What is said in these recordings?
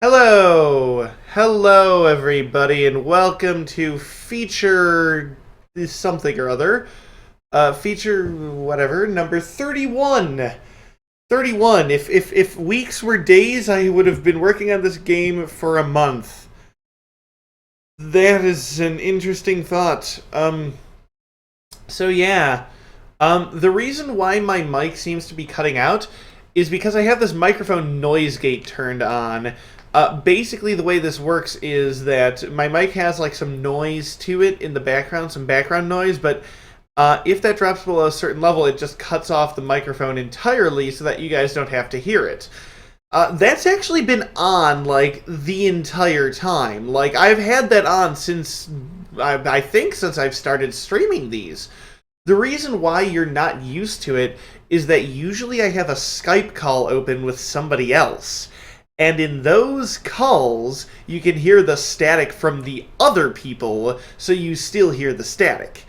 Hello everybody, and welcome to feature something or other. Feature whatever, number 31. 31. If weeks were days, I would have been working on this game for a month. That is an interesting thought. So yeah. The reason why my mic seems to be cutting out is because I have this microphone noise gate turned on. Basically, the way this works is that my mic has like some noise to it in the background, some background noise, but if that drops below a certain level, it just cuts off the microphone entirely so that you guys don't have to hear it. That's actually been on, like, the entire time. Like, I've had that on since, I think since I've started streaming these. The reason why you're not used to it is that usually I have a Skype call open with somebody else. And in those calls, you can hear the static from the other people, so you still hear the static.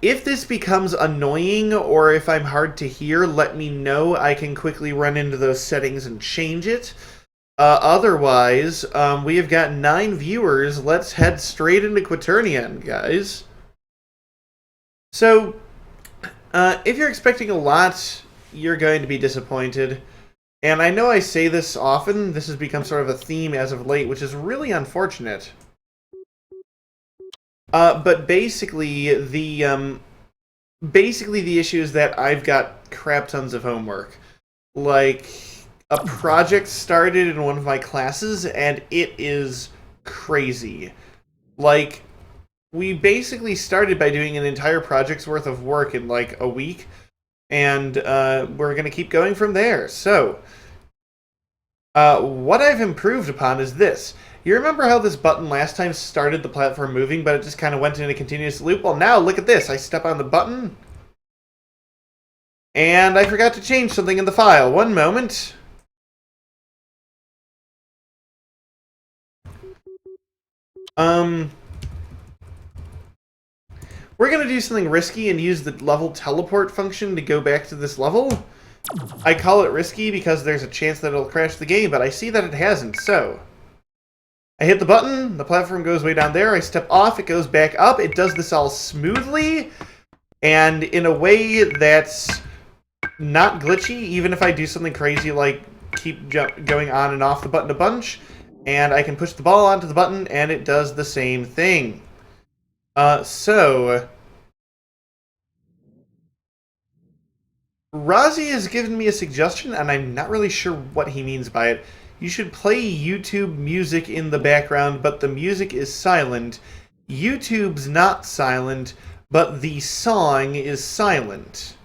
If this becomes annoying or if I'm hard to hear, let me know. I can quickly run into those settings and change it. Otherwise, we have got 9 viewers. Let's head straight into Quaternion, guys. So, if you're expecting a lot, you're going to be disappointed. And I know I say this often, this has become sort of a theme as of late, which is really unfortunate. But basically the issue is that I've got crap tons of homework. Like, a project started in one of my classes, and it is crazy. Like, we basically started by doing an entire project's worth of work in, like, a week, and we're going to keep going from there. So, what I've improved upon is this. You remember how this button last time started the platform moving, but it just kind of went in a continuous loop? Well, now look at this. I step on the button, and I forgot to change something in the file. One moment. We're going to do something risky and use the level teleport function to go back to this level. I call it risky because there's a chance that it'll crash the game, but I see that it hasn't, so I hit the button, the platform goes way down there, I step off, it goes back up, it does this all smoothly, and in a way that's not glitchy, even if I do something crazy like keep going on and off the button a bunch, and I can push the ball onto the button, and it does the same thing. So Razi has given me a suggestion, and I'm not really sure what he means by it. You should play YouTube music in the background, but the music is silent. YouTube's not silent, but the song is silent.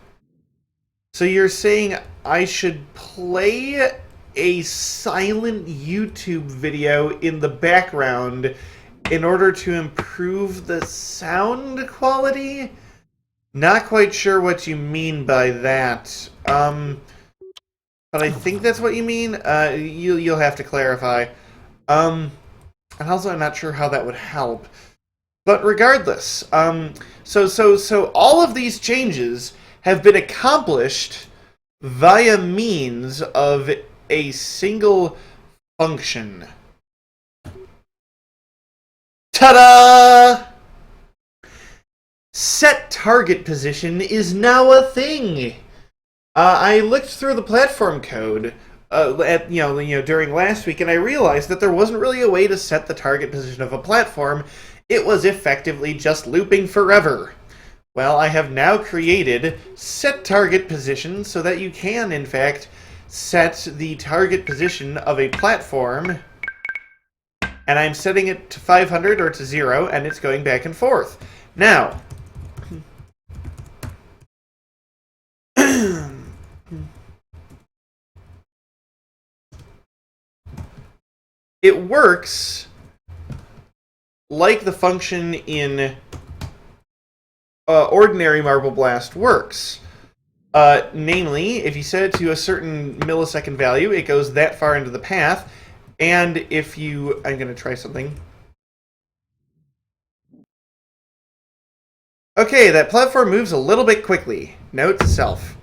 So you're saying I should play a silent YouTube video in the background in order to improve the sound quality? Not quite sure what you mean by that. But I think that's what you mean. You'll have to clarify. And also, I'm not sure how that would help. But regardless, so all of these changes have been accomplished via means of a single function. Ta-da! Set target position is now a thing. I looked through the platform code during last week, and I realized that there wasn't really a way to set the target position of a platform. It was effectively just looping forever. Well, I have now created set target position so that you can, in fact, set the target position of a platform, and I'm setting it to 500 or to 0, and it's going back and forth. Now, it works like the function in ordinary Marble Blast works. Namely, if you set it to a certain millisecond value, it goes that far into the path, and if you... I'm going to try something. Okay, that platform moves a little bit quickly. Note to self.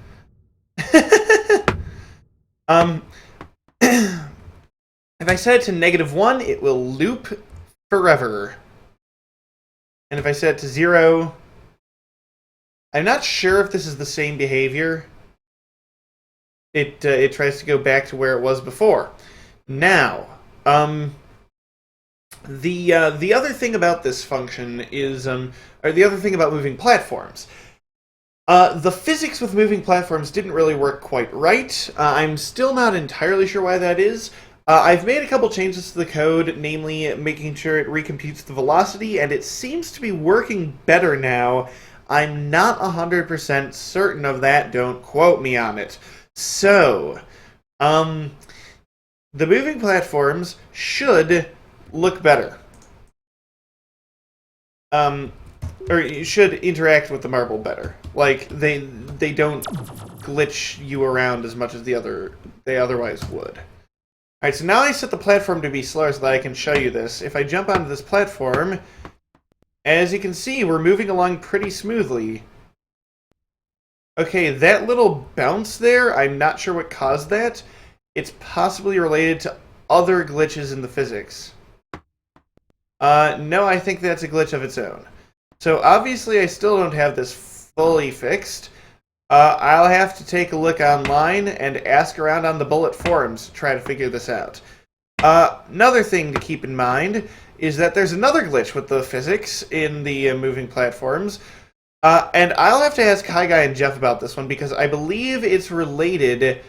I If I set it to -1, it will loop forever. And if I set it to 0, I'm not sure if this is the same behavior. It tries to go back to where it was before. Now, the other thing about this function is, or the other thing about moving platforms. The physics with moving platforms didn't really work quite right. I'm still not entirely sure why that is. I've made a couple changes to the code, namely making sure it recomputes the velocity, and it seems to be working better now. I'm not 100% certain of that, don't quote me on it. So, the moving platforms should look better. Or you should interact with the marble better. Like, they don't glitch you around as much as they otherwise would. Alright, so now I set the platform to be slower so that I can show you this. If I jump onto this platform, as you can see, we're moving along pretty smoothly. Okay, that little bounce there, I'm not sure what caused that. It's possibly related to other glitches in the physics. No, I think that's a glitch of its own. So obviously I still don't have this fully fixed. I'll have to take a look online and ask around on the Bullet forums to try to figure this out. Another thing to keep in mind is that there's another glitch with the physics in the moving platforms. And I'll have to ask Hi Guy and Jeff about this one because I believe it's related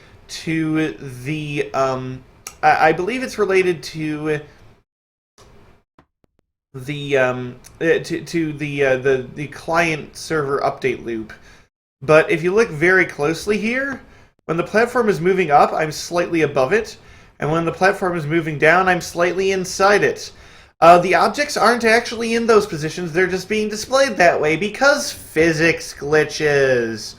to the I believe it's related to the the client server update loop. But if you look very closely here, when the platform is moving up, I'm slightly above it, and when the platform is moving down, I'm slightly inside it. The objects aren't actually in those positions, they're just being displayed that way because physics glitches.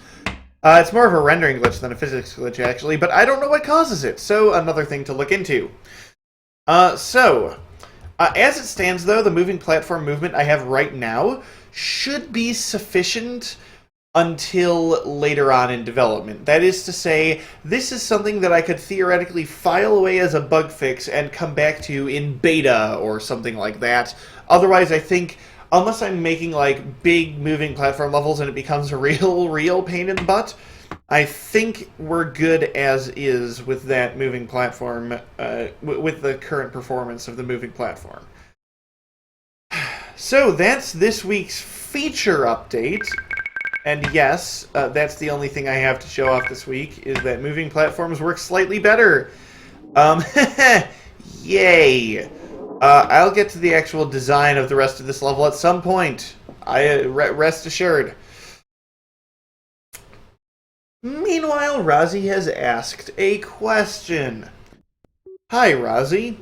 It's more of a rendering glitch than a physics glitch, actually, but I don't know what causes it, so another thing to look into. As it stands, though, the moving platform movement I have right now should be sufficient until later on in development. That is to say, this is something that I could theoretically file away as a bug fix and come back to in beta or something like that. Otherwise, I think, unless I'm making like big moving platform levels and it becomes a real pain in the butt, I think we're good as is with that moving platform, with the current performance of the moving platform. So that's this week's feature update. And yes, that's the only thing I have to show off this week, is that moving platforms work slightly better. Yay! I'll get to the actual design of the rest of this level at some point. Rest assured. Meanwhile, Rozzy has asked a question. Hi, Rozzy.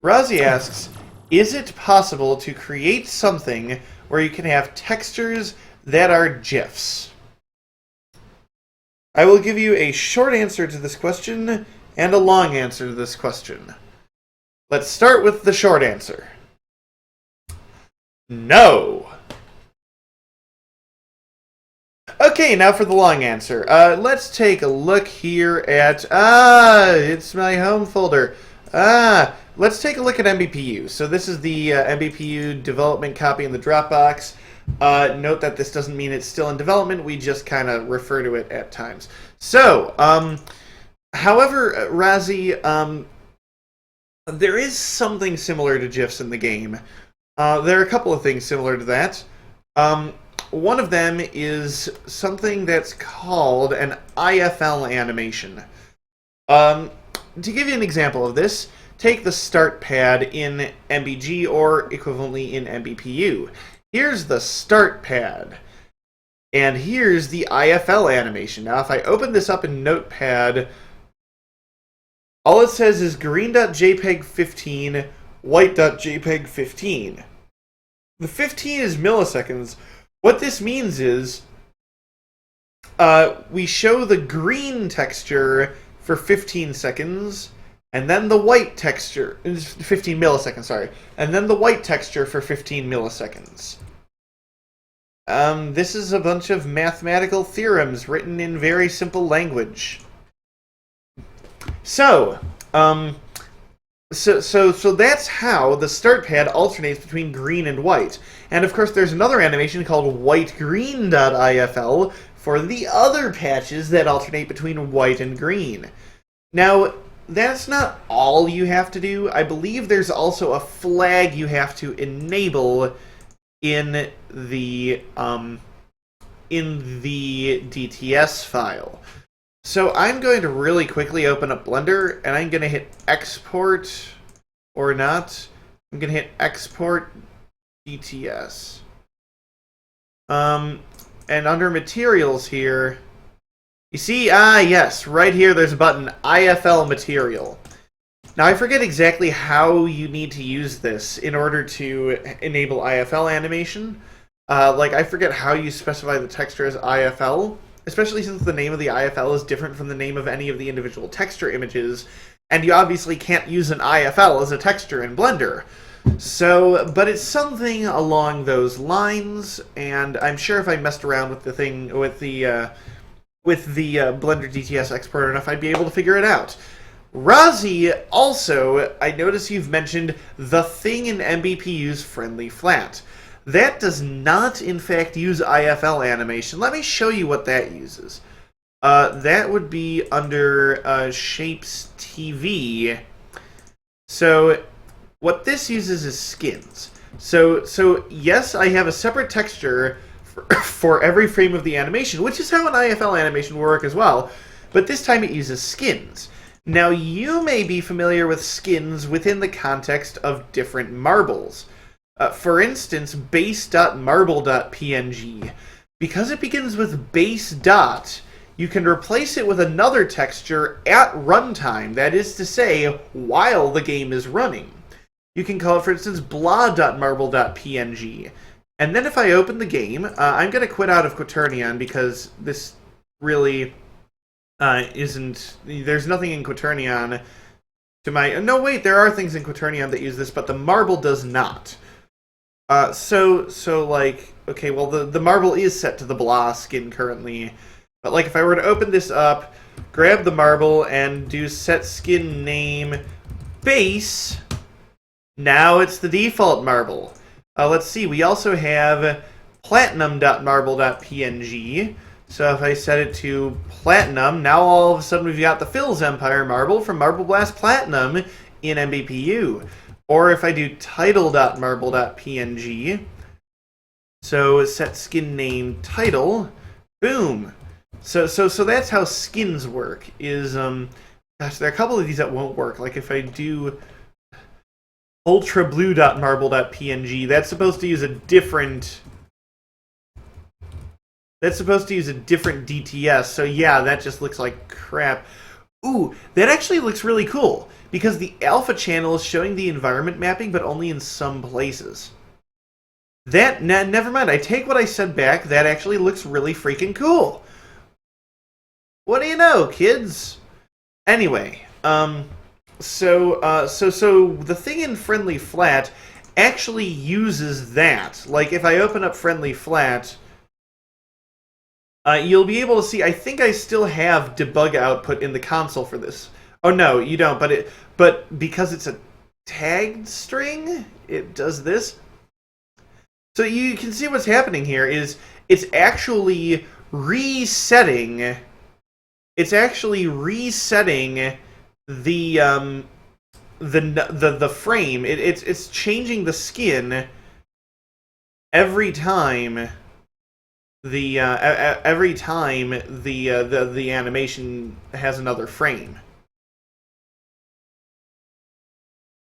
Rozzy asks, is it possible to create something where you can have textures that are GIFs? I will give you a short answer to this question and a long answer to this question. Let's start with the short answer. No. Okay, now for the long answer. Let's take a look here at... it's my home folder. Let's take a look at MBPU. So this is the MBPU development copy in the Dropbox. Note that this doesn't mean it's still in development, we just kind of refer to it at times. So, however, Rozzy, there is something similar to GIFs in the game. There are a couple of things similar to that. One of them is something that's called an Ifl Animation. To give you an example of this, take the start pad in MBG or equivalently in MBPU. Here's the start pad, and here's the Ifl animation. Now, if I open this up in Notepad, all it says is green.jpg 15, white.jpg 15. The 15 is milliseconds. What this means is we show the green texture for 15 seconds, and then the white texture, 15 milliseconds, sorry, and then the white texture for 15 milliseconds. This is a bunch of mathematical theorems written in very simple language. So, So that's how the start pad alternates between green and white. And of course, there's another animation called white-green.ifl for the other patches that alternate between white and green. Now, that's not all you have to do. I believe there's also a flag you have to enable in the DTS file. So I'm going to really quickly open up Blender, and I'm going to hit Export, or not. I'm going to hit Export DTS. And under Materials here, you see, yes, right here there's a button, Ifl Material. Now, I forget exactly how you need to use this in order to enable IFL animation. I forget how you specify the texture as IFL, especially since the name of the IFL is different from the name of any of the individual texture images, and you obviously can't use an IFL as a texture in Blender. So, but it's something along those lines, and I'm sure if I messed around with the thing, with the Blender DTS exporter enough, I'd be able to figure it out. Razi, also, I notice you've mentioned the thing in MBPU's friendly flat. That does not, in fact, use IFL animation. Let me show you what that uses. That would be under Shapes TV. So, what this uses is skins. So yes, I have a separate texture for every frame of the animation, which is how an IFL animation will work as well, but this time it uses skins. Now, you may be familiar with skins within the context of different marbles. For instance, base.marble.png. Because it begins with base dot, you can replace it with another texture at runtime, that is to say, while the game is running. You can call it, for instance, blah.marble.png. And then if I open the game, I'm going to quit out of Quaternion because this really isn't... There's nothing in Quaternion to my... No, wait, there are things in Quaternion that use this, but the marble does not. Okay, well, the marble is set to the blah skin currently. But, if I were to open this up, grab the marble, and do set skin name base, now it's the default marble. Let's see, we also have platinum.marble.png. So if I set it to platinum, now all of a sudden we've got the Phil's Empire marble from Marble Blast Platinum in MBPU. Or if I do title.marble.png, so set skin name title, boom. So that's how skins work. Gosh, there are a couple of these that won't work. Like if I do ultrablue.marble.png, that's supposed to use a different DTS. So yeah, that just looks like crap. Ooh, that actually looks really cool, because the alpha channel is showing the environment mapping, but only in some places. Never mind, I take what I said back, that actually looks really freaking cool. What do you know, kids? Anyway, so the thing in Friendly Flat actually uses that. Like, if I open up Friendly Flat, you'll be able to see, I think I still have debug output in the console for this. Oh no, you don't, but because it's a tagged string, it does this. So you can see what's happening here is it's actually resetting the frame. It's changing the skin every time the animation has another frame.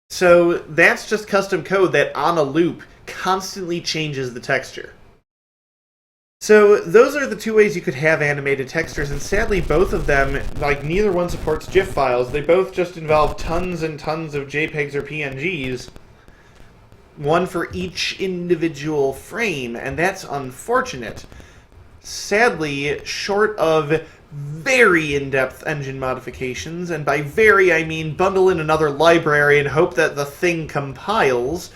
So that's just custom code that on a loop constantly changes the texture. So those are the two ways you could have animated textures, and sadly both of them, neither one supports GIF files. They both just involve tons and tons of JPEGs or PNGs, one for each individual frame, and that's unfortunate. Sadly, short of very in-depth engine modifications, and by very I mean bundle in another library and hope that the thing compiles,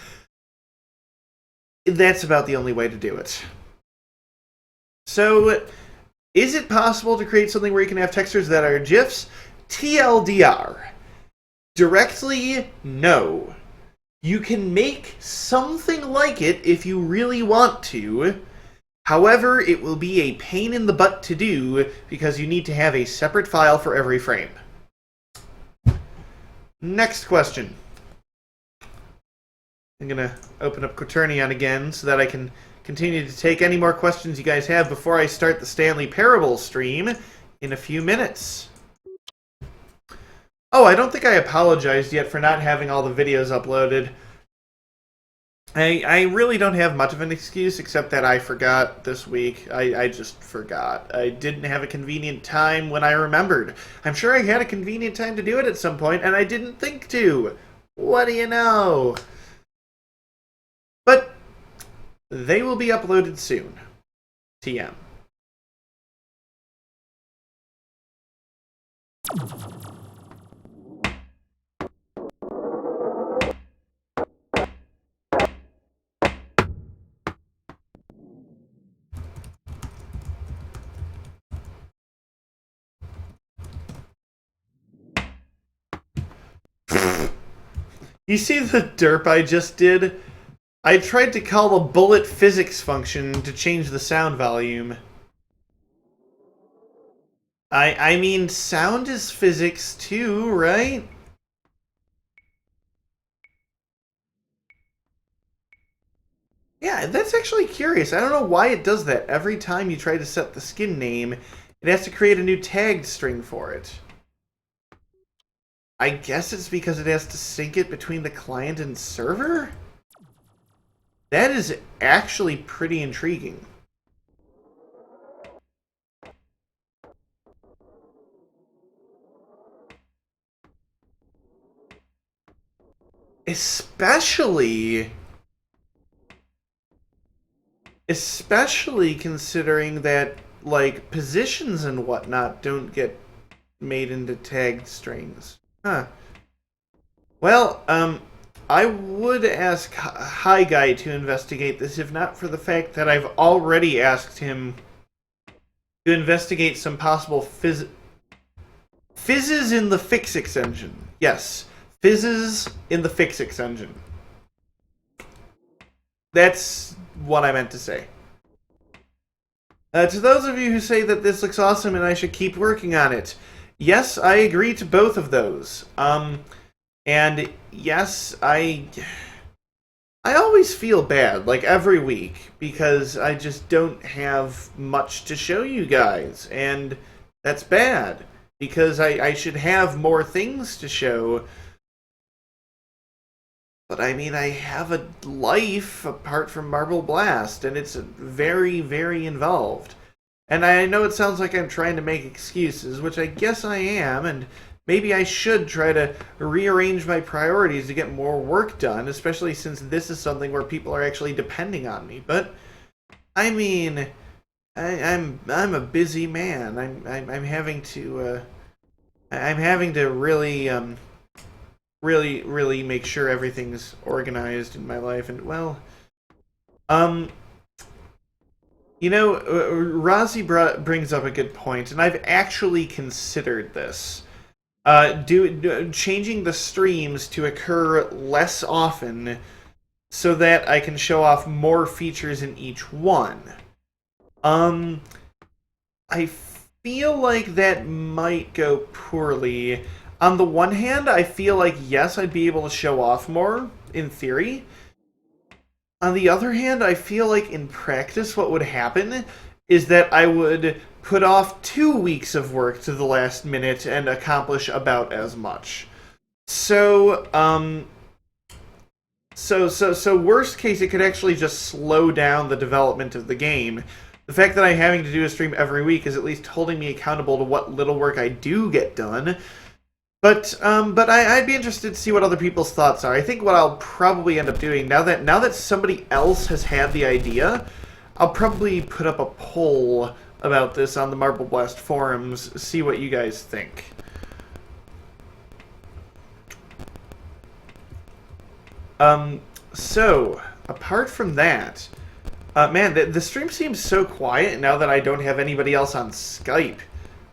that's about the only way to do it. So, is it possible to create something where you can have textures that are GIFs? TLDR. Directly, no. You can make something like it if you really want to. However, it will be a pain in the butt to do because you need to have a separate file for every frame. Next question. I'm going to open up Quaternion again so that I can continue to take any more questions you guys have before I start the Stanley Parable stream in a few minutes. Oh, I don't think I apologized yet for not having all the videos uploaded. I really don't have much of an excuse except that I forgot this week. I just forgot. I didn't have a convenient time when I remembered. I'm sure I had a convenient time to do it at some point, and I didn't think to. What do you know? But they will be uploaded soon. TM. You see the derp I just did? I tried to call the bullet physics function to change the sound volume. I mean, sound is physics too, right? Yeah, that's actually curious. I don't know why it does that. Every time you try to set the skin name, it has to create a new tagged string for it. I guess it's because it has to sync it between the client and server? That is actually pretty intriguing. Especially considering that, like, positions and whatnot don't get made into tagged strings. Huh. Well, I would ask Hi Guy to investigate this, if not for the fact that I've already asked him to investigate some possible fizzes in the Fixix engine. Yes, fizzes in the Fixix engine. That's what I meant to say. To those of you who say that this looks awesome and I should keep working on it, yes, I agree to both of those. And yes, I always feel bad, like every week, because I just don't have much to show you guys, and that's bad, because I should have more things to show. But I mean, I have a life apart from Marble Blast, and it's very, very involved. And I know it sounds like I'm trying to make excuses, which I guess I am, and maybe I should try to rearrange my priorities to get more work done, especially since this is something where people are actually depending on me. But I mean, I'm a busy man. I'm having to really make sure everything's organized in my life. And well, you know, Razi brings up a good point, and I've actually considered this. Changing the streams to occur less often so that I can show off more features in each one. I feel like that might go poorly. On the one hand, I feel like, yes, I'd be able to show off more, in theory. On the other hand, I feel like in practice what would happen is that I would put off 2 weeks of work to the last minute and accomplish about as much. So, worst case, it could actually just slow down the development of the game. The fact that I'm having to do a stream every week is at least holding me accountable to what little work I do get done. But I'd be interested to see what other people's thoughts are. I think what I'll probably end up doing, now that somebody else has had the idea, I'll probably put up a poll about this on the Marble Blast forums, see what you guys think. So, apart from that, man, the stream seems so quiet now that I don't have anybody else on Skype.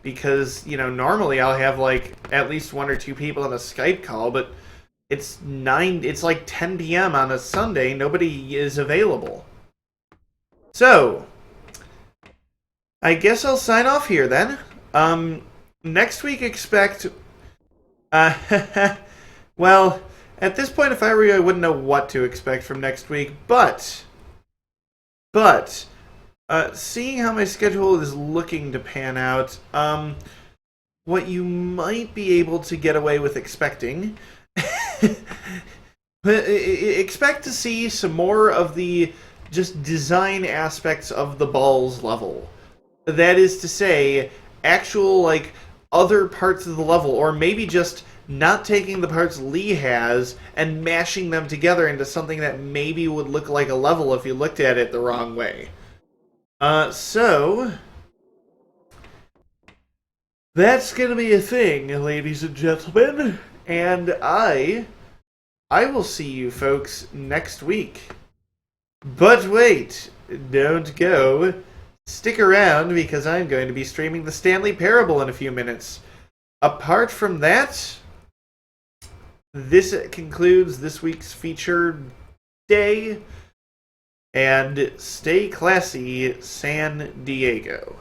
because, you know, normally I'll have like at least one or two people on a Skype call, but it's like 10 p.m. on a Sunday. Nobody is available. So, I guess I'll sign off here then. Next week expect... well, at this point, if I were you, I wouldn't know what to expect from next week, but... seeing how my schedule is looking to pan out, what you might be able to get away with expecting... expect to see some more of the just design aspects of the balls level. That is to say, actual, like, other parts of the level, or maybe just not taking the parts Lee has and mashing them together into something that maybe would look like a level if you looked at it the wrong way. So... that's gonna be a thing, ladies and gentlemen. And I will see you folks next week. But wait, don't go. Stick around, because I'm going to be streaming the Stanley Parable in a few minutes. Apart from that, this concludes this week's feature day. And stay classy, San Diego.